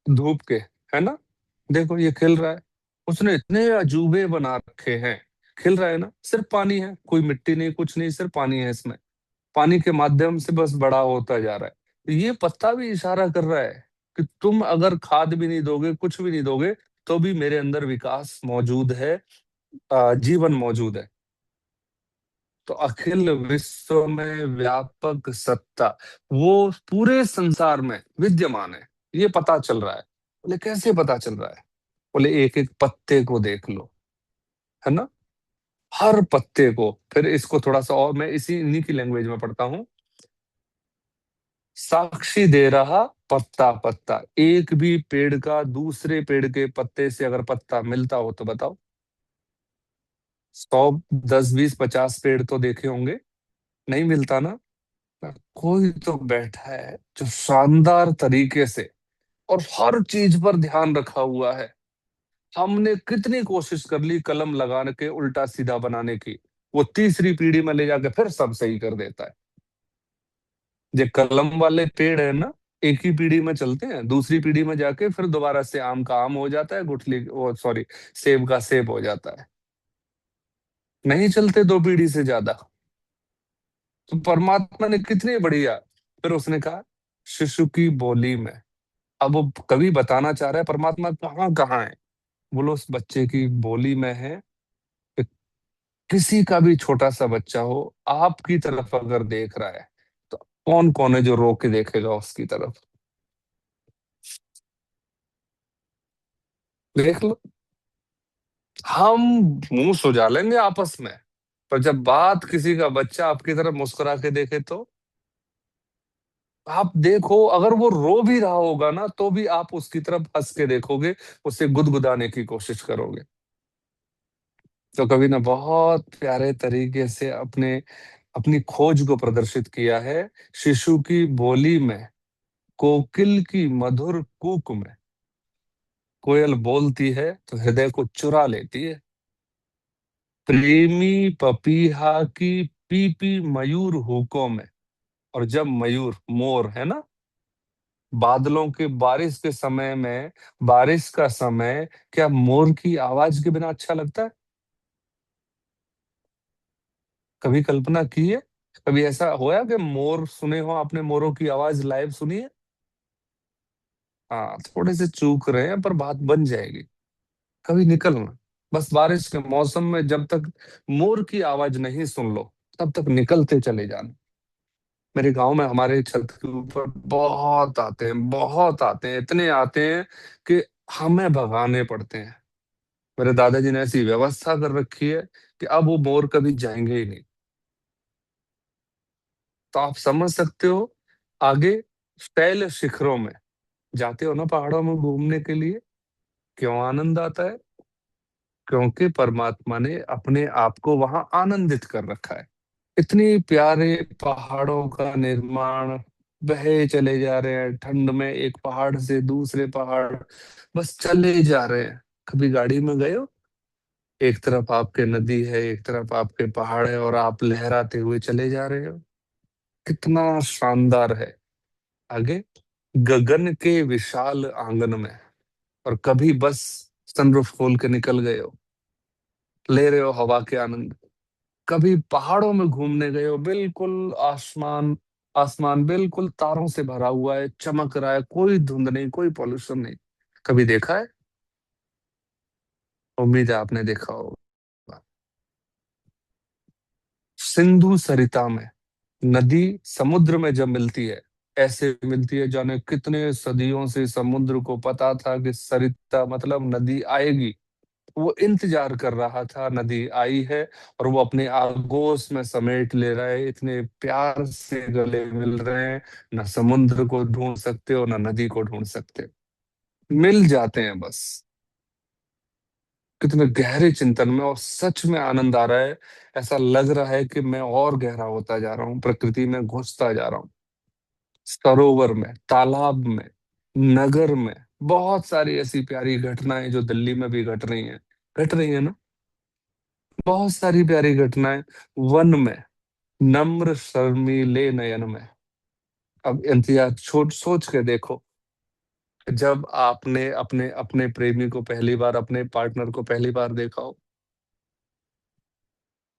धूप के, है ना, देखो ये खिल रहा है। उसने इतने अजूबे बना रखे हैं। खिल रहा है ना, सिर्फ पानी है, कोई मिट्टी नहीं, कुछ नहीं, सिर्फ पानी है इसमें। पानी के माध्यम से बस बड़ा होता जा रहा है। तो ये पत्ता भी इशारा कर रहा है कि तुम अगर खाद भी नहीं दोगे, कुछ भी नहीं दोगे, तो भी मेरे अंदर विकास मौजूद है, जीवन मौजूद है। तो अखिल विश्व में व्यापक सत्ता, वो पूरे संसार में विद्यमान है, ये पता चल रहा है। बोले कैसे पता चल रहा है? बोले एक एक पत्ते को देख लो, है ना, हर पत्ते को। फिर इसको थोड़ा सा और मैं इसी इन्हीं की लैंग्वेज में पढ़ता हूँ। साक्षी दे रहा पत्ता पत्ता, एक भी पेड़ का दूसरे पेड़ के पत्ते से अगर पत्ता मिलता हो तो बताओ। 100, 10, 20, 50 पेड़ तो देखे होंगे, नहीं मिलता ना। कोई तो बैठा है जो शानदार तरीके से और हर चीज पर ध्यान रखा हुआ है। हमने कितनी कोशिश कर ली कलम लगाने के उल्टा सीधा बनाने की, वो तीसरी पीढ़ी में ले जाके फिर सब सही कर देता है। ये कलम वाले पेड़ है ना, एक ही पीढ़ी में चलते हैं, दूसरी पीढ़ी में जाके फिर दोबारा से आम का आम हो जाता है, गुठली वो सॉरी, सेब का सेब हो जाता है। नहीं चलते दो पीढ़ी से ज्यादा। तो परमात्मा ने कितनी बढ़िया, फिर उसने कहा शिशु की बोली में। अब वो कवि बताना चाह रहा है परमात्मा कहाँ कहाँ है। बोलो उस बच्चे की बोली में है कि किसी का भी छोटा सा बच्चा हो, आपकी तरफ अगर देख रहा है, तो कौन कौन है जो रोक के देखेगा उसकी तरफ? देख लो। हम मुंह सुजा लेंगे आपस में, पर जब बात किसी का बच्चा आपकी तरफ मुस्कुरा के देखे तो आप देखो, अगर वो रो भी रहा होगा ना, तो भी आप उसकी तरफ हंस के देखोगे, उसे गुदगुदाने की कोशिश करोगे। तो कवि ने बहुत प्यारे तरीके से अपने अपनी खोज को प्रदर्शित किया है। शिशु की बोली में, कोकिल की मधुर कूक में, कोयल बोलती है तो हृदय को चुरा लेती है। प्रेमी पपीहा की पी पी मयूर हुकों में। और जब मयूर, मोर है ना, बादलों के बारिश के समय में, बारिश का समय, क्या मोर की आवाज के बिना अच्छा लगता है? कभी कल्पना की है? कभी ऐसा होया कि मोर सुने हो आपने, मोरों की आवाज लाइव सुनी है? हाँ, थोड़े से चूक रहे हैं पर बात बन जाएगी। कभी निकलना, बस बारिश के मौसम में जब तक मोर की आवाज नहीं सुन लो, तब तक निकलते चले जाना। मेरे गांव में हमारे छत के ऊपर बहुत आते हैं, बहुत आते हैं, इतने आते हैं कि हमें भगाने पड़ते हैं। मेरे दादाजी ने ऐसी व्यवस्था कर रखी है कि अब वो मोर कभी जाएंगे ही नहीं। तो आप समझ सकते हो, आगे शैल शिखरों में जाते हो ना, पहाड़ों में घूमने के लिए, क्यों आनंद आता है? क्योंकि परमात्मा ने अपने आप को वहां आनंदित कर रखा है। इतनी प्यारे पहाड़ों का निर्माण, बहे चले जा रहे हैं ठंड में, एक पहाड़ से दूसरे पहाड़, बस चले जा रहे हैं। कभी गाड़ी में गए हो? एक तरफ आपके नदी है, एक तरफ आपके पहाड़ है, और आप लहराते हुए चले जा रहे हो। कितना शानदार है। आगे गगन के विशाल आंगन में, और कभी बस सनरूफ खोल के निकल गए हो, ले रहे हो हवा के आनंद। कभी पहाड़ों में घूमने गए हो, बिल्कुल आसमान, आसमान बिल्कुल तारों से भरा हुआ है, चमक रहा है, कोई धुंध नहीं, कोई पॉल्यूशन नहीं। कभी देखा है? उम्मीद है आपने देखा होगा। सिंधु सरिता में, नदी समुद्र में जब मिलती है, ऐसे मिलती है जाने कितने सदियों से समुद्र को पता था कि सरिता मतलब नदी आएगी। वो इंतजार कर रहा था, नदी आई है, और वो अपने आगोश में समेट ले रहा है, इतने प्यार से गले मिल रहे हैं। ना समुद्र को ढूंढ सकते हो, ना नदी को ढूंढ सकते, मिल जाते हैं बस। कितने गहरे चिंतन में, और सच में आनंद आ रहा है। ऐसा लग रहा है कि मैं और गहरा होता जा रहा हूँ, प्रकृति में घुसता जा रहा हूँ। सरोवर में, तालाब में, नगर में, बहुत सारी ऐसी प्यारी घटनाएं जो दिल्ली में भी घट रही हैं, घट रही है ना। बहुत सारी प्यारी घटनाएं। वन में, नम्र शर्मीले नयन में। अब इंतजार छोट सोच के देखो, जब आपने अपने अपने प्रेमी को पहली बार, अपने पार्टनर को पहली बार देखा हो,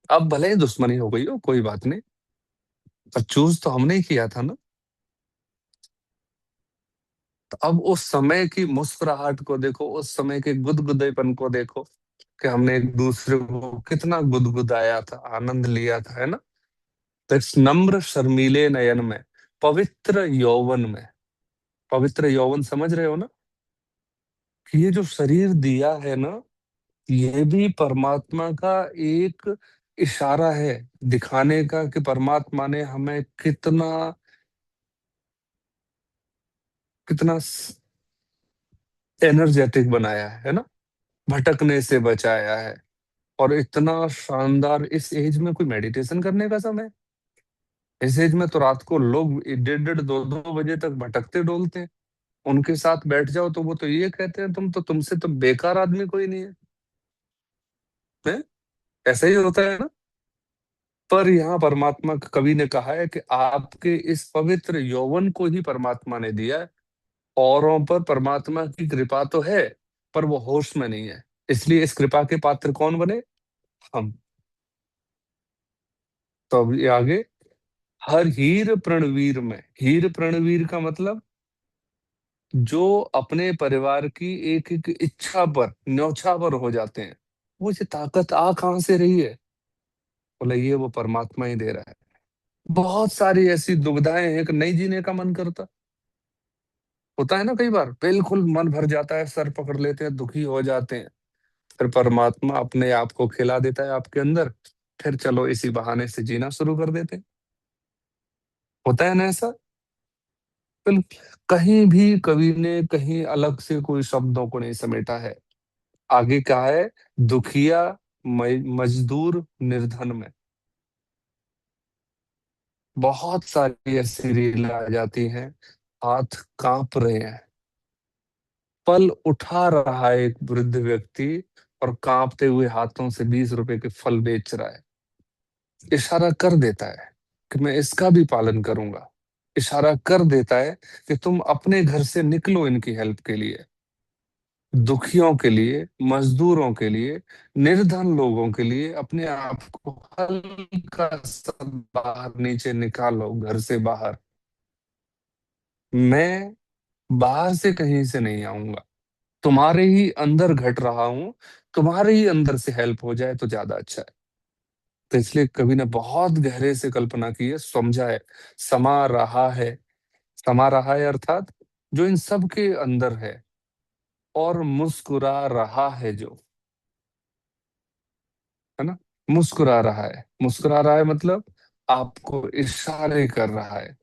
अब भले ही दुश्मनी हो गई हो, कोई बात नहीं, पर चूज तो हमने ही किया था ना। तो अब उस समय की मुस्कुराहट को देखो, उस समय के गुदगुदेपन को देखो, कि हमने एक दूसरे को कितना गुदगुदाया था, आनंद लिया था, है ना। तो इस नम्र शर्मीले नयन में, पवित्र यौवन में, पवित्र यौवन समझ रहे हो ना, कि ये जो शरीर दिया है ना, ये भी परमात्मा का एक इशारा है, दिखाने का कि परमात्मा ने हमें कितना, कितना एनर्जेटिक बनाया है ना, भटकने से बचाया है। और इतना शानदार, इस एज में कोई मेडिटेशन करने का समय? इस एज में तो रात को लोग 1:30 2 2 बजे तक भटकते डोलते हैं। उनके साथ बैठ जाओ तो वो तो ये कहते हैं, तुमसे तो बेकार आदमी कोई नहीं है, है? ऐसा ही होता है ना। पर यहाँ परमात्मा, कवि ने कहा है कि आपके इस पवित्र यौवन को ही परमात्मा ने दिया है। औरों पर परमात्मा की कृपा तो है, पर वो होश में नहीं है। इसलिए इस कृपा के पात्र कौन बने? हम। तो अब ये आगे, हर हीर प्रणवीर में, हीर प्रणवीर का मतलब जो अपने परिवार की एक एक इच्छा पर न्यौछावर हो जाते हैं। वो ये ताकत आ कहां से रही है? बोला ये वो परमात्मा ही दे रहा है। बहुत सारी ऐसी दुविधाएं हैं कि नहीं जीने का मन करता। होता है ना, कई बार बिल्कुल मन भर जाता है, सर पकड़ लेते हैं, दुखी हो जाते हैं। फिर परमात्मा अपने आप को खिला देता है आपके अंदर। फिर चलो इसी बहाने से जीना शुरू कर देते हैं। होता है ना ऐसा। बिल्कुल। कहीं भी कवि ने कहीं अलग से कोई शब्दों को नहीं समेटा है। आगे क्या है? दुखिया, मजदूर, निर्धन में बहुत सारी ऐसी रील आ जाती हैं। हाथ कांप रहे हैं, फल उठा रहा है एक वृद्ध व्यक्ति, और कांपते हुए हाथों से 20 रुपए के फल बेच रहा है। इशारा कर देता है कि मैं इसका भी पालन करूंगा। इशारा कर देता है कि तुम अपने घर से निकलो इनकी हेल्प के लिए, दुखियों के लिए, मजदूरों के लिए, निर्धन लोगों के लिए अपने आप को हल्का सा बाहर नीचे निकालो, घर से बाहर। मैं बाहर से कहीं से नहीं आऊंगा, तुम्हारे ही अंदर घट रहा हूं, तुम्हारे ही अंदर से हेल्प हो जाए तो ज्यादा अच्छा है। तो इसलिए कवि ने बहुत गहरे से कल्पना की है, समझा है। समा रहा है, समा रहा है अर्थात जो इन सब के अंदर है, और मुस्कुरा रहा है जो, है ना। मुस्कुरा रहा है, मुस्कुरा रहा है मतलब आपको इशारे कर रहा है।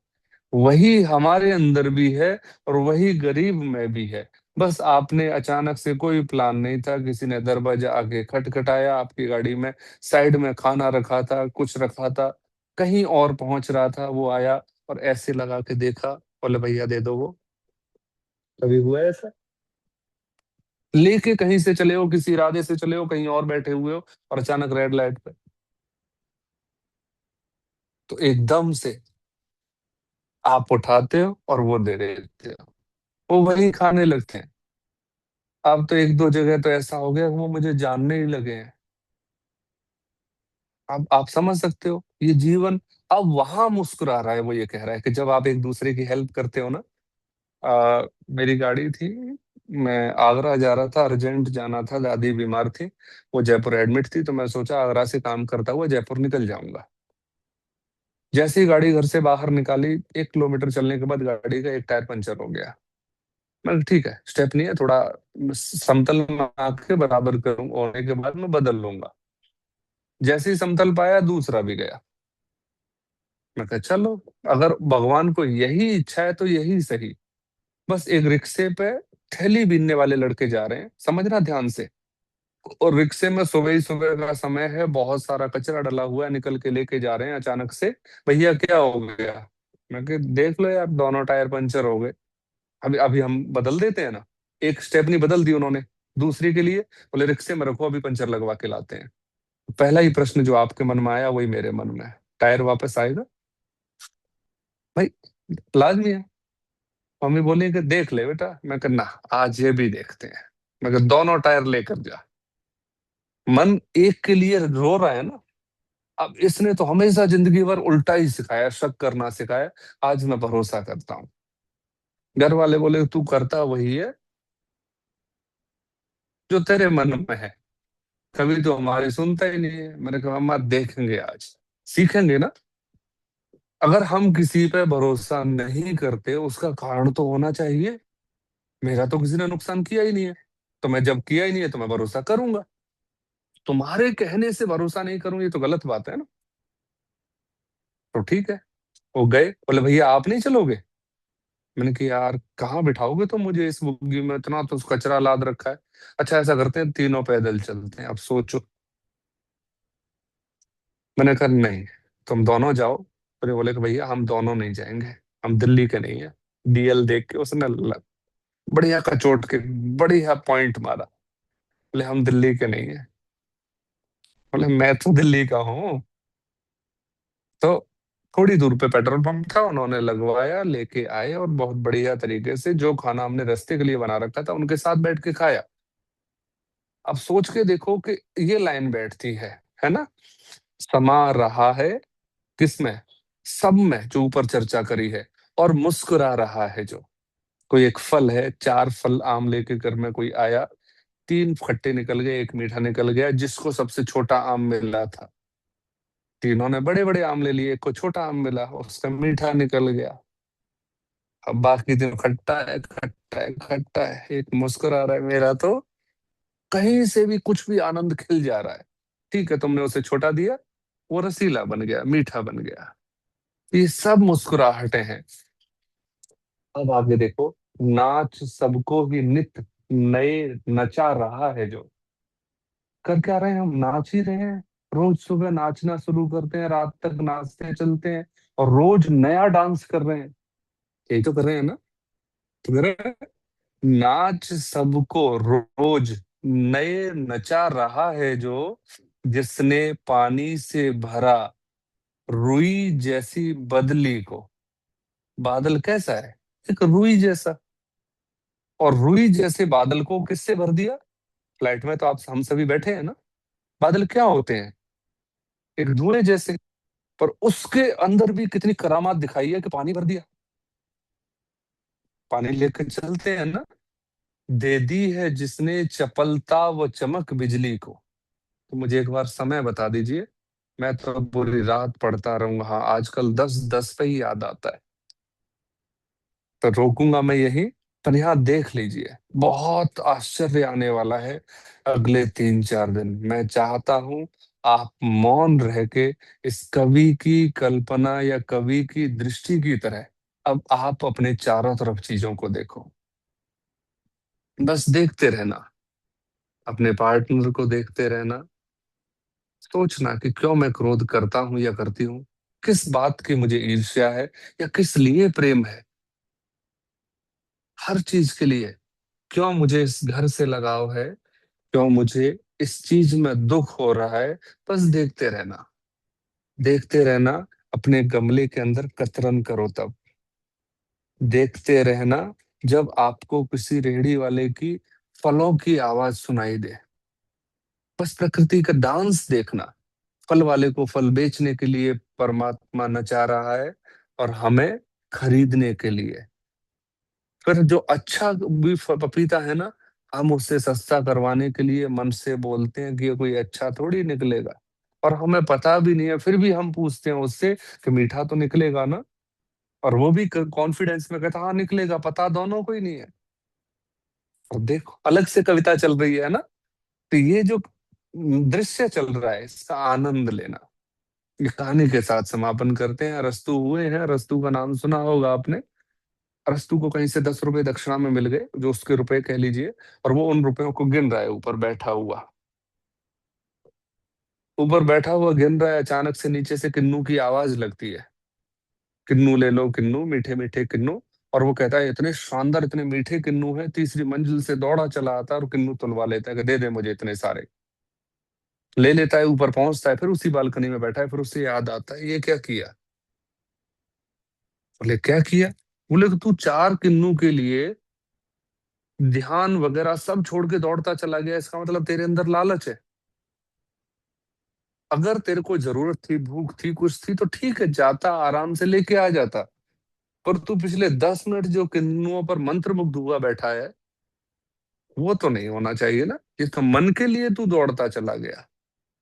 वही हमारे अंदर भी है, और वही गरीब में भी है। बस आपने अचानक से, कोई प्लान नहीं था, किसी ने दरवाजा आके खटखटाया आपकी गाड़ी में, साइड में खाना रखा था, कुछ रखा था, कहीं और पहुंच रहा था, वो आया और ऐसे लगा के देखा, बोले भैया दे दो वो। कभी हुआ है ऐसा? लेके कहीं से चले हो, किसी इरादे से चले हो, कहीं और बैठे हुए हो, और अचानक रेड लाइट पे, तो एकदम से आप उठाते हो और वो दे देते हो, वो वही खाने लगते हैं। अब तो एक दो जगह तो ऐसा हो गया कि वो मुझे जानने ही लगे हैं। आप समझ सकते हो ये जीवन। अब वहां मुस्कुरा रहा है, वो ये कह रहा है कि जब आप एक दूसरे की हेल्प करते हो ना। मेरी गाड़ी थी, मैं आगरा जा रहा था, अर्जेंट जाना था, दादी बीमार थी, वो जयपुर एडमिट थी, तो मैं सोचा आगरा से काम करता हुआ जयपुर निकल जाऊंगा। जैसे ही गाड़ी घर से बाहर निकाली, 1 किलोमीटर चलने के बाद गाड़ी का एक टायर पंचर हो गया। मैं ठीक है, स्टेप नहीं है, थोड़ा समतल में आके बराबर करूं, होने के बाद मैं बदल लूंगा। जैसे ही समतल पाया, दूसरा भी गया। मैं कहा चलो, अगर भगवान को यही इच्छा है तो यही सही। बस एक रिक्शे पे थैली बीनने वाले लड़के जा रहे हैं, समझना ध्यान से। और रिक्शे में सुबह ही सुबह का समय है, बहुत सारा कचरा डला हुआ है, निकल के लेके जा रहे हैं अचानक से। भैया क्या हो गया? मैं कहा देख लो यार, दोनों टायर पंचर हो गए। अभी अभी हम बदल देते हैं ना। एक स्टेपनी बदल दी उन्होंने, दूसरी के लिए बोले रिक्शे में रखो, अभी पंचर लगवा के लाते हैं। पहला ही प्रश्न जो आपके मन में आया वही मेरे मन में है, टायर वापस आएगा? भाई लाजमी है। मम्मी बोली कि देख ले बेटा, मैं कहा ना, आज ये भी देखते हैं। मैं कहा दोनों टायर लेकर जा। मन एक के लिए रो रहा है ना। अब इसने तो हमेशा जिंदगी भर उल्टा ही सिखाया, शक करना सिखाया। आज मैं भरोसा करता हूँ। घर वाले बोले तू करता वही है जो तेरे मन में है, कभी तो हमारे सुनता ही नहीं है। मैंने कहा अम्मा देखेंगे, आज सीखेंगे ना। अगर हम किसी पे भरोसा नहीं करते, उसका कारण तो होना चाहिए। मेरा तो किसी ने नुकसान किया ही नहीं है, तो मैं जब किया ही नहीं है तो मैं भरोसा करूंगा। तुम्हारे कहने से भरोसा नहीं करूं, ये तो गलत बात है ना। तो ठीक है, वो गए, बोले भैया आप नहीं चलोगे? मैंने कहा यार कहाँ बिठाओगे तो मुझे इस बुग्गी में, इतना तो कचरा लाद रखा है। अच्छा ऐसा करते हैं, तीनों पैदल चलते हैं, अब सोचो। मैंने कहा नहीं, तुम दोनों जाओ। फिर ये बोले कि भैया हम दोनों नहीं जाएंगे, हम दिल्ली के नहीं है। डीएल देख के उसने बढ़िया कचोट के बढ़िया पॉइंट मारा। बोले हम दिल्ली के नहीं है। बोले मैं तो दिल्ली का हूँ। तो थोड़ी दूर पे पेट्रोल पंप था, उन्होंने लगवाया, लेके आए, और बहुत बढ़िया तरीके से जो खाना हमने रास्ते के लिए बना रखा था उनके साथ बैठ के खाया। अब सोच के देखो कि ये लाइन बैठती है ना। समा रहा है किसमें? सब में, जो ऊपर चर्चा करी है। और मुस्कुरा रहा है जो। कोई एक फल है, 4 फल आम लेके घर में कोई आया, 3 खट्टे निकल गए, एक मीठा निकल गया, जिसको सबसे छोटा आम मिला था। तीनों ने बड़े बड़े आम ले लिए, एक को छोटा आम मिला, उसका मीठा निकल गया। अब बाकी तीनों खट्टा है, खट्टा है, खट्टा है। एक मुस्कुरा रहा है, मेरा तो कहीं से भी कुछ भी आनंद खिल जा रहा है। ठीक है, तुमने उसे छोटा दिया, वो रसीला बन गया, मीठा बन गया। ये सब मुस्कुराहटें हैं। अब आगे देखो, नाच सबको भी नित नए नचा रहा है जो। कर क्या रहे हैं हम? नाच ही रहे हैं। रोज सुबह नाचना शुरू करते हैं, रात तक नाचते चलते हैं, और रोज नया डांस कर रहे हैं। यही तो कर रहे हैं ना। तो कर रहे हैं। नाच सबको रोज नए नचा रहा है जो, जिसने पानी से भरा रुई जैसी बदली को। बादल कैसा है? एक रुई जैसा। और रुई जैसे बादल को किससे भर दिया? फ्लाइट में तो आप हम सभी बैठे हैं ना। बादल क्या होते हैं? एक धुएं जैसे। पर उसके अंदर भी कितनी करामात दिखाई है कि पानी भर दिया। पानी लेकर चलते हैं ना। दे दी है जिसने चपलता व चमक बिजली को। तो मुझे एक बार समय बता दीजिए, मैं तो पूरी रात पढ़ता रहूंगा। हाँ, आजकल 10-10 पे ही याद आता है। तो रोकूंगा मैं यही। पर यहाँ देख लीजिए, बहुत आश्चर्य आने वाला है। अगले 3-4 दिन मैं चाहता हूं आप मौन रह के इस कवि की कल्पना या कवि की दृष्टि की तरह अब आप अपने चारों तरफ चीजों को देखो। बस देखते रहना, अपने पार्टनर को देखते रहना। सोचना कि क्यों मैं क्रोध करता हूं या करती हूँ, किस बात की मुझे ईर्ष्या है, या किस लिए प्रेम है। हर चीज के लिए। क्यों मुझे इस घर से लगाव है, क्यों मुझे इस चीज में दुख हो रहा है। बस देखते रहना, देखते रहना। अपने गमले के अंदर कतरन करो तब। देखते रहना, जब आपको किसी रेहड़ी वाले की फलों की आवाज सुनाई दे। बस प्रकृति का डांस देखना। फल वाले को फल बेचने के लिए परमात्मा नचा रहा है और हमें खरीदने के लिए। फिर जो अच्छा भी पपीता है ना, हम उससे सस्ता करवाने के लिए मन से बोलते हैं कि ये कोई अच्छा थोड़ी निकलेगा, और हमें पता भी नहीं है, फिर भी हम पूछते हैं उससे कि मीठा तो निकलेगा ना, और वो भी कॉन्फिडेंस में कहता हाँ निकलेगा, पता दोनों को ही नहीं है। और देखो अलग से कविता चल रही है ना। तो ये जो दृश्य चल रहा है इसका आनंद लेना। ये कहानी के साथ समापन करते हैं। अरस्तु हुए हैं, अरस्तु का नाम सुना होगा आपने। अरस्तु को कहीं से 10 रुपए दक्षिणा में मिल गए, जो उसके रुपए कह लीजिए, और वो उन रुपयों को गिन रहा है, ऊपर बैठा हुआ, ऊपर बैठा हुआ गिन रहा है। अचानक से नीचे से किन्नू की आवाज लगती है, किन्नू ले लो किन्नू, मीठे मीठे किन्नू। और वो कहता है इतने शानदार इतने मीठे किन्नू है, तीसरी मंजिल से दौड़ा चला आता है और किन्नू तुलवा लेता है कि दे दे मुझे इतने सारे। ले लेता है, ऊपर पहुंचता है, फिर उसी बालकनी में बैठा है, फिर उससे याद आता है ये क्या किया। बोले क्या किया? बोले कि तू 4 किन्नू के लिए ध्यान वगैरह सब छोड़ के दौड़ता चला गया, इसका मतलब तेरे अंदर लालच है। अगर तेरे को जरूरत थी, भूख थी, कुछ थी, तो ठीक है, जाता आराम से लेके आ जाता। पर तू पिछले 10 मिनट जो किन्नुओं पर मंत्र मुग्ध हुआ बैठा है, वो तो नहीं होना चाहिए ना। ये तो मन के लिए तू दौड़ता चला गया।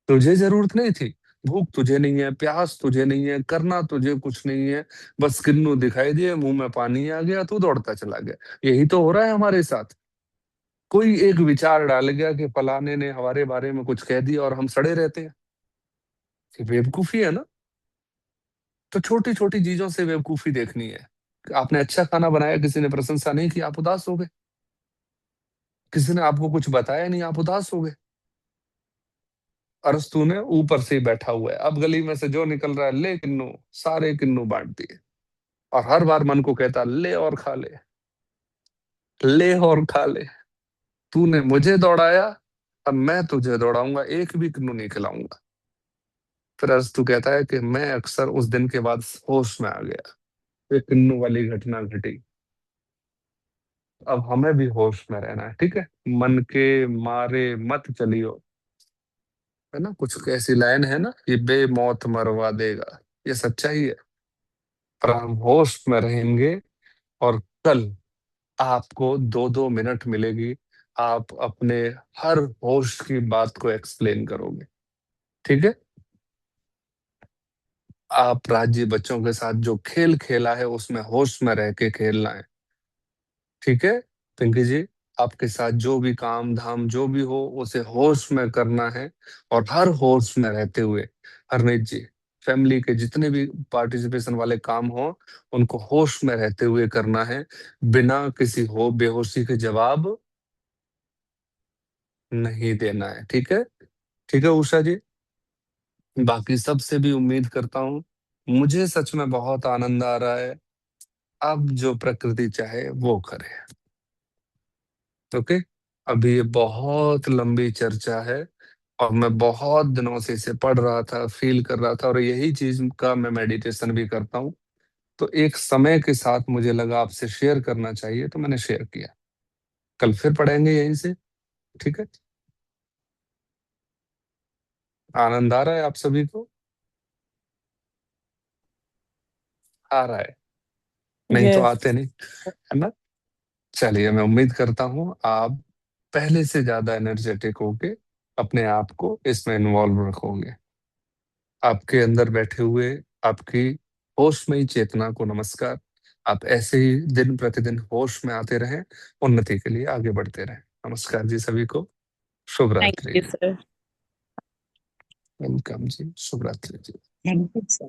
तुझे जरूरत नहीं थी, भूख तुझे नहीं है, प्यास तुझे नहीं है, करना तुझे कुछ नहीं है, बस किन्नू दिखाई दिए, मुंह में पानी आ गया, तू दौड़ता चला गया। यही तो हो रहा है हमारे साथ। कोई एक विचार डाल गया कि फलाने ने हमारे बारे में कुछ कह दिया और हम सड़े रहते हैं। ये बेवकूफी है ना। तो छोटी छोटी चीजों से बेवकूफी देखनी है। आपने अच्छा खाना बनाया, किसी ने प्रशंसा नहीं की, आप उदास हो गए। किसी ने आपको कुछ बताया नहीं, आप उदास हो गए। अरस्तु ने ऊपर से ही बैठा हुआ है, अब गली में से जो निकल रहा है ले किन्नू, सारे किन्नू बांट दिए। और हर बार मन को कहता ले और खा ले, ले और खा ले। तूने मुझे दौड़ाया, अब मैं तुझे दौड़ाऊंगा, एक भी किन्नू नहीं खिलाऊंगा। फिर अरस्तु कहता है कि मैं अक्सर उस दिन के बाद होश में आ गया। ये किन्नू वाली घटना घटी। अब हमें भी होश में रहना है, ठीक है। मन के मारे मत चलियो, है ना। कुछ ऐसी लाइन है ना, ये बेमौत मरवा देगा, ये सच्चाई है। पर हम होश में रहेंगे, और कल आपको 2-2 मिनट मिलेगी, आप अपने हर होश की बात को एक्सप्लेन करोगे, ठीक है। आप राज्य बच्चों के साथ जो खेल खेला है उसमें होश में रह के खेलना है, ठीक है। पिंकी जी, आपके साथ जो भी काम धाम जो भी हो उसे होश में करना है, और हर होश में रहते हुए। हरनीत जी, फैमिली के जितने भी पार्टिसिपेशन वाले काम हो उनको होश में रहते हुए करना है, बिना किसी हो बेहोशी के जवाब नहीं देना है, ठीक है। ठीक है उषा जी, बाकी सबसे भी उम्मीद करता हूँ। मुझे सच में बहुत आनंद आ रहा है। अब जो प्रकृति चाहे वो करे। ओके। अभी ये बहुत लंबी चर्चा है, और मैं बहुत दिनों से इसे पढ़ रहा था, फील कर रहा था, और यही चीज का मैं मेडिटेशन भी करता हूँ। तो एक समय के साथ मुझे लगा आपसे शेयर करना चाहिए, तो मैंने शेयर किया। कल फिर पढ़ेंगे यहीं से, ठीक है। आनंद आ रहा है आप सभी को? आ रहा है? नहीं तो यस। आते नहीं, है ना। चलिए, मैं उम्मीद करता हूँ आप पहले से ज्यादा एनर्जेटिक होके अपने आप को इसमें इन्वॉल्व रखोगे। आपके अंदर बैठे हुए आपकी होशमयी चेतना को नमस्कार। आप ऐसे ही दिन प्रतिदिन होश में आते रहें, उन्नति के लिए आगे बढ़ते रहें। नमस्कार जी सभी को। शुभ थैंक रात्रि यू जी। सर। वेलकम जी, शुभ रात्रि जी। Thank you sir.